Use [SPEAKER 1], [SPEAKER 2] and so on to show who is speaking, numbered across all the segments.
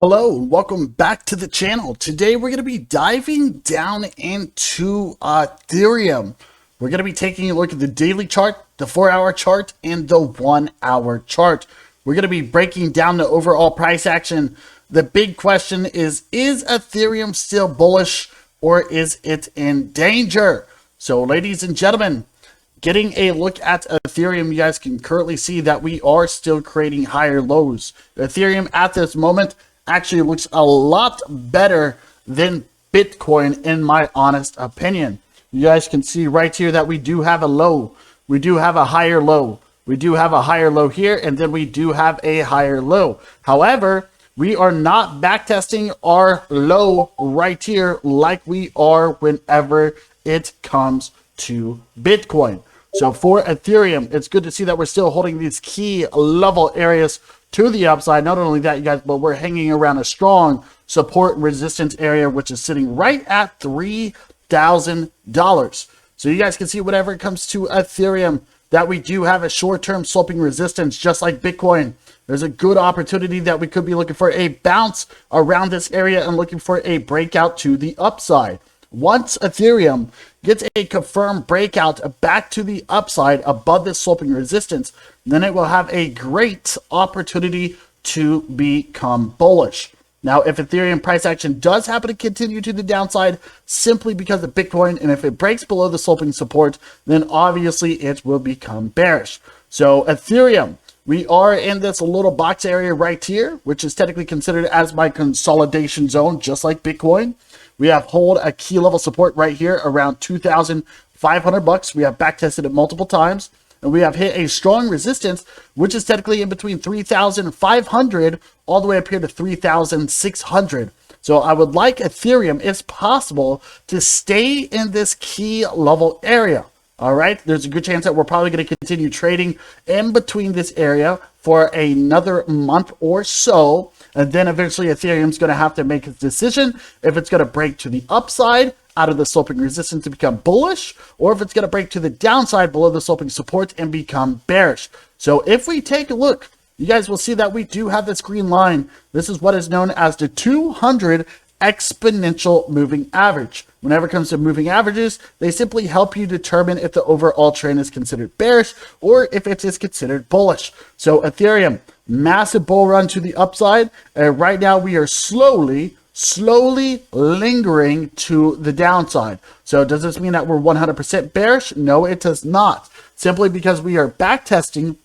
[SPEAKER 1] Hello, welcome back to the channel. Today we're going to be diving down into Ethereum. We're going to be taking a look at the daily chart, the 4-hour chart, and the 1-hour chart. We're going to be breaking down the overall price action. The big question is Ethereum still bullish or is it in danger? So ladies and gentlemen, getting a look at Ethereum, you guys can currently see that we are still creating higher lows. Ethereum at this moment actually looks a lot better than Bitcoin in my honest opinion. You guys can see right here that we do have a low. We do have a higher low. We do have a higher low here, and then we do have a higher low. However, we are not backtesting our low right here like we are whenever it comes to Bitcoin. So for Ethereum, it's good to see that we're still holding these key level areas to the upside. Not only that, you guys, but we're hanging around a strong support and resistance area, which is sitting right at $3,000. So you guys can see whenever it comes to Ethereum that we do have a short-term sloping resistance, just like Bitcoin. There's a good opportunity that we could be looking for a bounce around this area and looking for a breakout to the upside. Once Ethereum gets a confirmed breakout back to the upside above this sloping resistance, then it will have a great opportunity to become bullish. Now, if Ethereum price action does happen to continue to the downside simply because of Bitcoin, and if it breaks below the sloping support, then obviously it will become bearish. So Ethereum, we are in this little box area right here, which is technically considered as my consolidation zone, just like Bitcoin. We have hold a key level support right here around $2,500. We have backtested it multiple times, and we have hit a strong resistance, which is technically in between 3,500 all the way up here to 3,600. So I would like Ethereum, if possible, to stay in this key level area. All right, there's a good chance that we're probably going to continue trading in between this area for another month or so. And then eventually Ethereum's going to have to make a decision if it's going to break to the upside out of the sloping resistance to become bullish, or if it's going to break to the downside below the sloping support and become bearish. So if we take a look, you guys will see that we do have this green line. This is what is known as the 200 exponential moving average. Whenever it comes to moving averages, they simply help you determine if the overall trend is considered bearish or if it is considered bullish. So Ethereum, massive bull run to the upside, and right now we are slowly lingering to the downside. So does this mean that we're 100% bearish? No, it does not. Simply because we are backtesting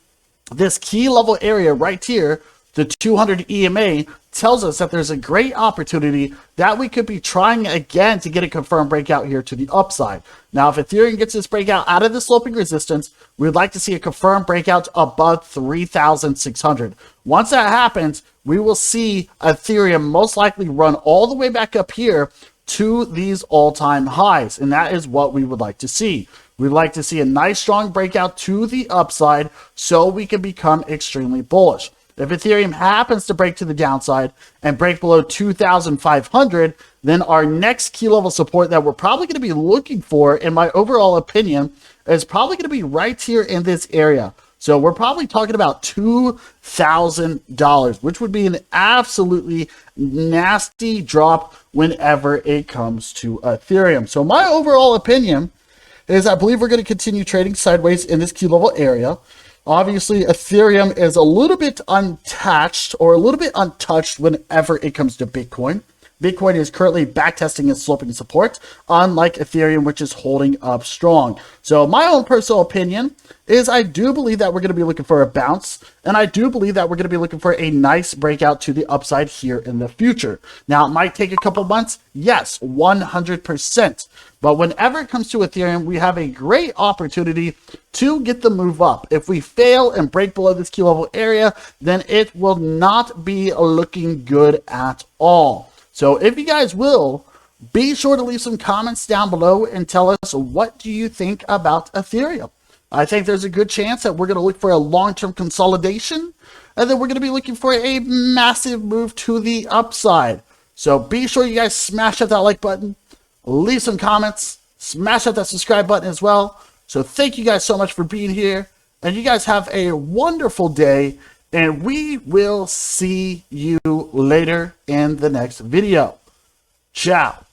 [SPEAKER 1] this key level area right here, the 200 EMA, tells us that there's a great opportunity that we could be trying again to get a confirmed breakout here to the upside. Now, if Ethereum gets this breakout out of the sloping resistance, we'd like to see a confirmed breakout above 3,600. Once that happens, we will see Ethereum most likely run all the way back up here to these all-time highs, and that is what we would like to see. We'd like to see a nice strong breakout to the upside so we can become extremely bullish. If Ethereum happens to break to the downside and break below 2,500, then our next key level support that we're probably going to be looking for, in my overall opinion, is probably going to be right here in this area. So we're probably talking about $2,000, which would be an absolutely nasty drop whenever it comes to Ethereum. So my overall opinion is I believe we're going to continue trading sideways in this key level area. Obviously, Ethereum is a little bit untouched or a little bit untouched whenever it comes to Bitcoin. Bitcoin is currently backtesting its sloping support, unlike Ethereum, which is holding up strong. So my own personal opinion is I do believe that we're going to be looking for a bounce, and I do believe that we're going to be looking for a nice breakout to the upside here in the future. Now, it might take a couple months. Yes, 100%. But whenever it comes to Ethereum, we have a great opportunity to get the move up. If we fail and break below this key level area, then it will not be looking good at all. So if you guys will, be sure to leave some comments down below and tell us, what do you think about Ethereum? I think there's a good chance that we're going to look for a long-term consolidation, and then we're going to be looking for a massive move to the upside. So be sure you guys smash that like button, leave some comments, smash that subscribe button as well. So thank you guys so much for being here, and you guys have a wonderful day, And we will see you later in the next video. Ciao.